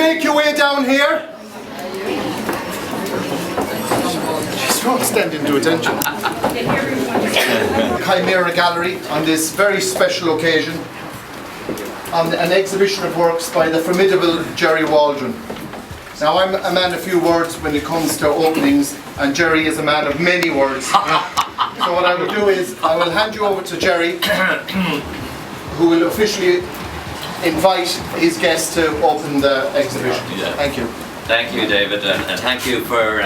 make your way down here. She's not standing to attention. Chimera Gallery on this very special occasion, on an exhibition of works by the formidable Gerry Waldron. Now, I'm a man of few words when it comes to openings, and Gerry is a man of many words. So what I will do is, I will hand you over to Gerry, who will officially invite his guests to open the exhibition. Yeah. Thank you. Thank you, David, and thank you for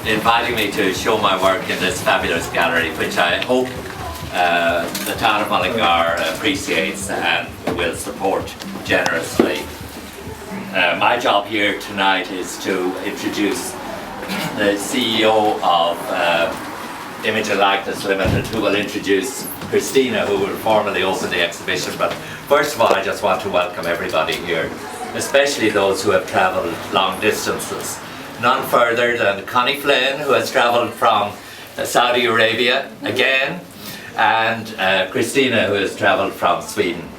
inviting me to show my work in this fabulous gallery, which I hope the town of Mullingar appreciates and will support generously. My job here tonight is to introduce the CEO of Image and Likeness Limited, who will introduce Kristina, who will formally open the exhibition. But first of all, I just want to welcome everybody here, especially those who have travelled long distances. None further than Connie Flynn, who has travelled from Saudi Arabia again, and Kristina, who has travelled from Sweden.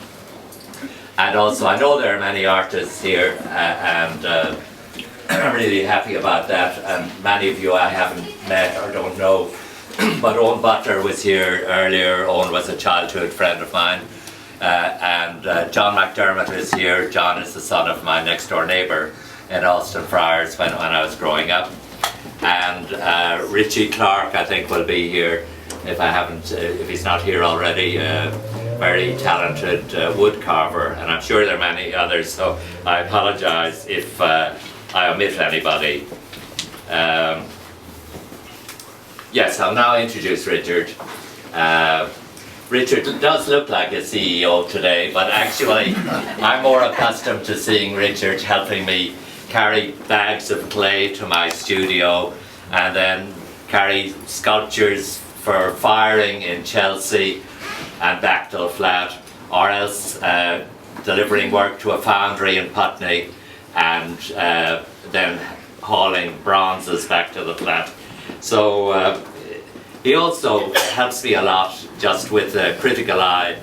And also, I know there are many artists here, and I'm really happy about that. And many of you I haven't met or don't know, but Owen Butler was here earlier. Owen was a childhood friend of mine. And John McDermott is here. John is the son of my next door neighbour in Austin Friars when I was growing up. And Richie Clark, I think, will be here if he's not here already. Very talented wood carver, and I'm sure there are many others, so I apologise if I omit anybody. Yes, I'll now introduce Richard. Richard does look like a CEO today, but actually I'm more accustomed to seeing Richard helping me carry bags of clay to my studio and then carry sculptures for firing in Chelsea and back to the flat, or else delivering work to a foundry in Putney and then hauling bronzes back to the flat. So he also helps me a lot just with a critical eye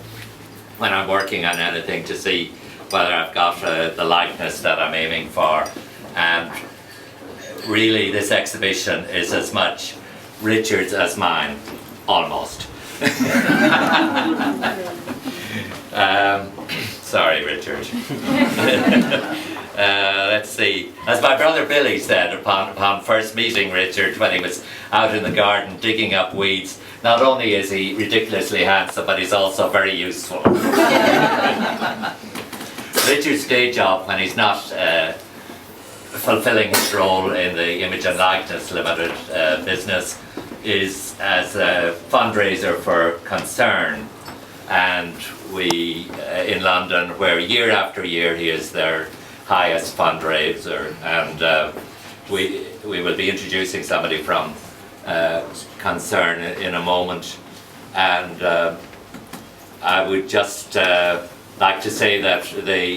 when I'm working on anything to see whether I've got the likeness that I'm aiming for. And really this exhibition is as much Richard's as mine, almost. Sorry, Richard. Let's see. As my brother Billy said upon first meeting Richard when he was out in the garden digging up weeds, not only is he ridiculously handsome, but he's also very useful. Richard's day job when he's not fulfilling his role in the Image and Likeness Limited business is as a fundraiser for Concern, and we in London, where year after year he is their highest fundraiser, and we will be introducing somebody from Concern in a moment. And I would just like to say that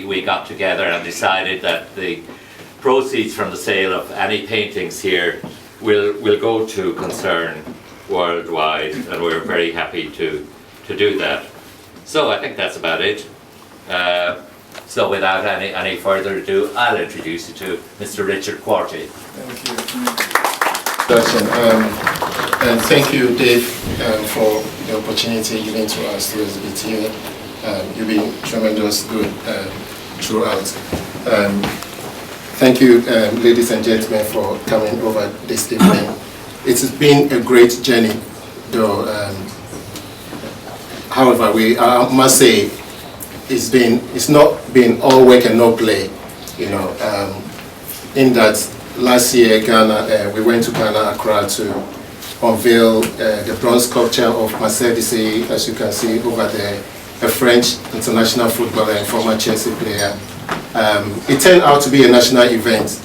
we got together and decided that the proceeds from the sale of any paintings here will go to Concern worldwide, and we're very happy to do that. So I think that's about it. So without any further ado, I'll introduce you to Mr. Richard Quarty. Thank you. And thank you, Dave, for the opportunity given to us to exhibit here. You've been tremendous good throughout. Thank you, ladies and gentlemen, for coming over this evening. It has been a great journey, though. However, I must say, it's not been all work and no play. You know, in that last year, Ghana, we went to Ghana, Accra, to unveil the bronze sculpture of Marcel Desailly, as you can see over there, a French international footballer and former Chelsea player. It turned out to be a national event.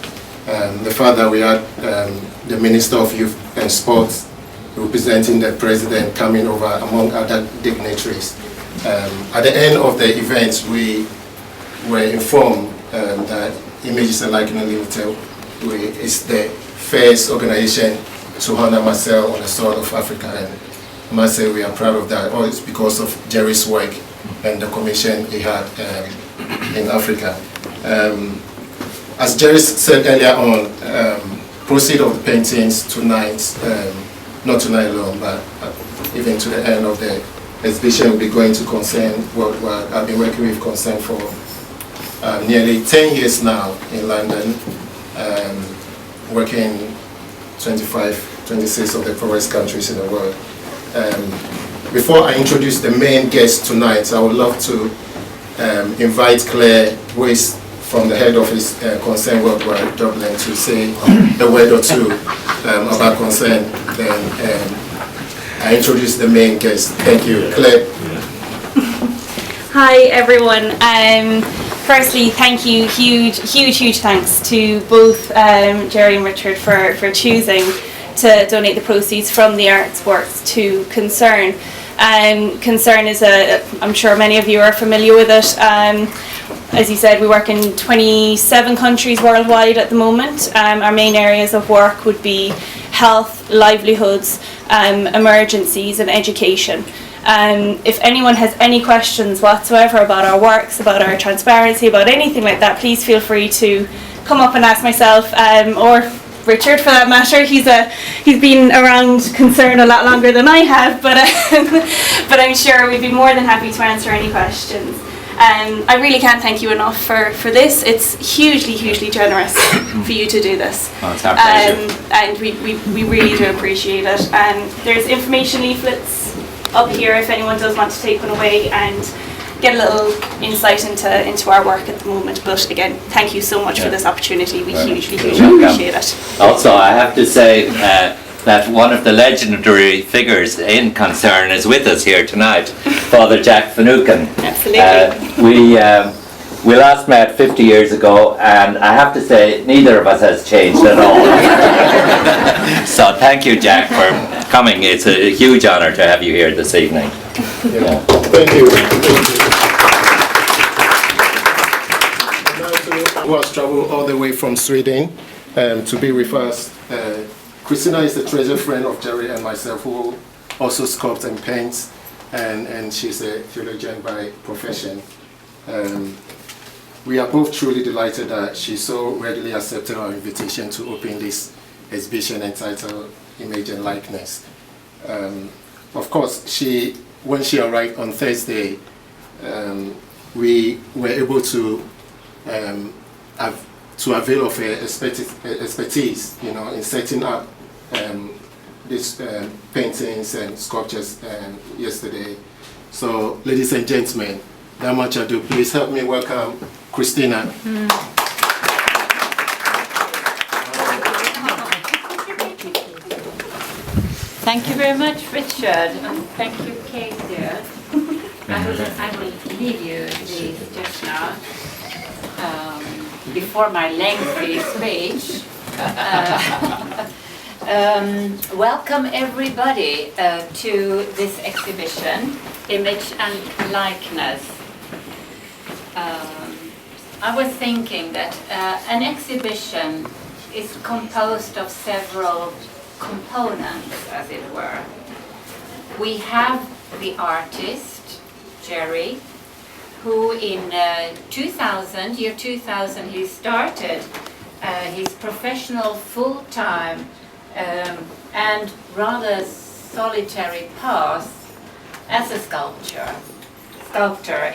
The fact that we had the Minister of Youth and Sports representing the President coming over, among other dignitaries. At the end of the event, we were informed that Images and Likeness Limited is the first organization to honor Marcel on the soil of Africa. And I must say we are proud of that. All it's because of Gerry's work and the commission he had in Africa. as Gerry said earlier on, proceed of the paintings tonight, not tonight alone, but even to the end of the exhibition will be going to Concern Worldwide. I've been working with Concern for nearly 10 years now in London, working 25, 26 of the poorest countries in the world. Before I introduce the main guest tonight, I would love to invite Claire, who is from the head office Concern Worldwide Dublin, to say a word or two about Concern. Then I introduce the main guest. Thank you, Claire. Hi everyone. Firstly, thank you, huge thanks to both Gerry and Richard for choosing to donate the proceeds from the arts works to Concern. Concern is I'm sure many of you are familiar with it. As you said, we work in 27 countries worldwide at the moment. Our main areas of work would be health, livelihoods, emergencies and education. If anyone has any questions whatsoever about our works, about our transparency, about anything like that, please feel free to come up and ask myself or Richard for that matter. He's been around Concern a lot longer than I have, but I'm sure we'd be more than happy to answer any questions. I really can't thank you enough for this. It's hugely generous for you to do this. Oh, it's our pleasure. And we really do appreciate it. There's information leaflets up here if anyone does want to take one away and get a little insight into our work at the moment. But again, thank you so much for this opportunity. We hugely appreciate it. Also, I have to say that one of the legendary figures in Concern is with us here tonight, Father Jack Finucane. Absolutely. We last met 50 years ago, and I have to say neither of us has changed at all. So thank you, Jack, for coming. It's a huge honour to have you here this evening. Yeah. Thank you. Who has traveled all the way from Sweden to be with us. Kristina is a treasure friend of Gerry and myself, who also sculpts and paints, and she's a theologian by profession. We are both truly delighted that she so readily accepted our invitation to open this exhibition entitled Image and Likeness. Of course, when she arrived on Thursday, we were able to avail of her expertise, in setting up these paintings and sculptures yesterday. So, ladies and gentlemen, without much ado, please help me welcome Kristina. Thank you very much, Richard, and thank you, Kate, dear. I will leave you these just now, before my lengthy speech. Welcome everybody to this exhibition, Image and Likeness. I was thinking that an exhibition is composed of several components, as it were. We have the artist, Gerry, who in year 2000, he started his professional full-time and rather solitary path as a sculptor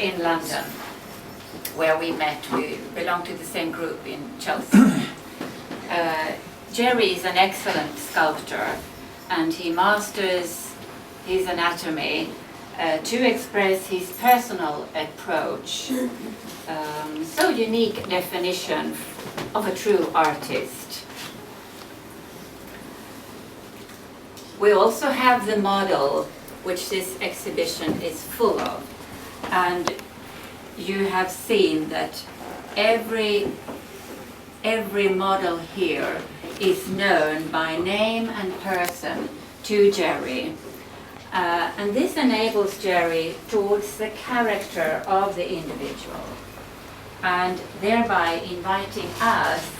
in London, where we met. We belong to the same group in Chelsea. Gerry is an excellent sculptor, and he masters his anatomy to express his personal approach. So unique definition of a true artist. We also have the model, which this exhibition is full of, and you have seen that every model here is known by name and person to Gerry. And this enables Gerry towards the character of the individual, and thereby inviting us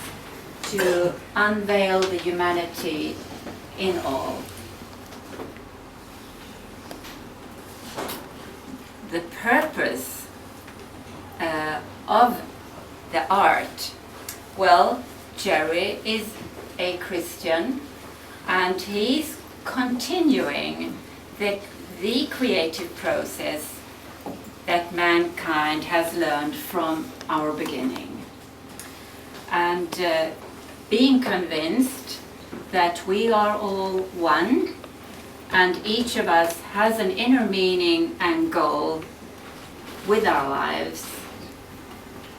to unveil the humanity in all. The purpose of the art Well, Gerry is a Christian, and he's continuing the creative process that mankind has learned from our beginning. And being convinced that we are all one, and each of us has an inner meaning and goal with our lives.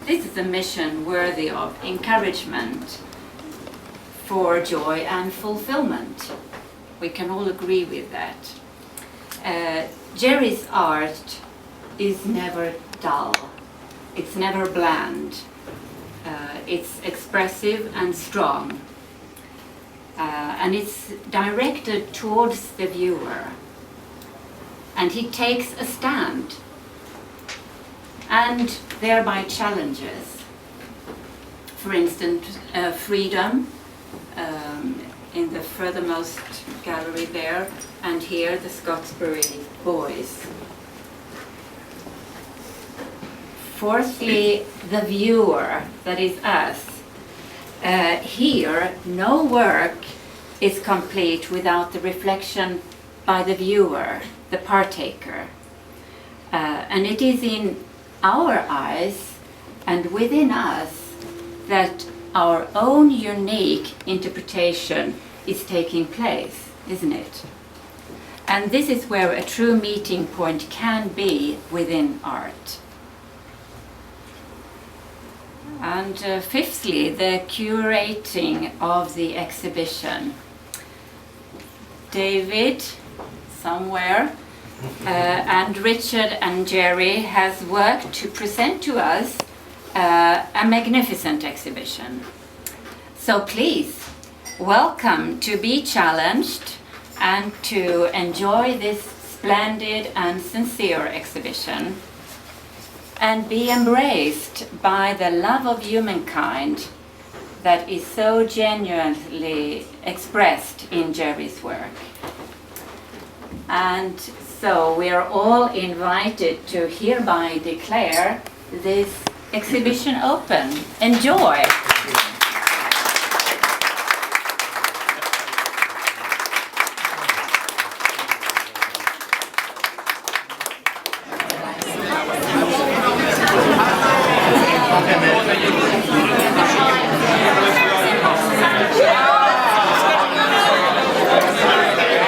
This is a mission worthy of encouragement for joy and fulfillment. We can all agree with that. Gerry's art is never dull. It's never bland. It's expressive and strong. And it's directed towards the viewer. And he takes a stand and thereby challenges. For instance, freedom in the furthermost gallery there, and here the Scotsbury Boys. Fourthly, the viewer, that is us. Here, no work is complete without the reflection by the viewer, the partaker. And it is in our eyes and within us that our own unique interpretation is taking place, isn't it? And this is where a true meeting point can be within art. And fifthly, the curating of the exhibition. David, somewhere, and Richard and Gerry has worked to present to us a magnificent exhibition. So please, welcome to be challenged and to enjoy this splendid and sincere exhibition, and be embraced by the love of humankind that is so genuinely expressed in Gerry's work. And so we are all invited to hereby declare this exhibition open. Enjoy!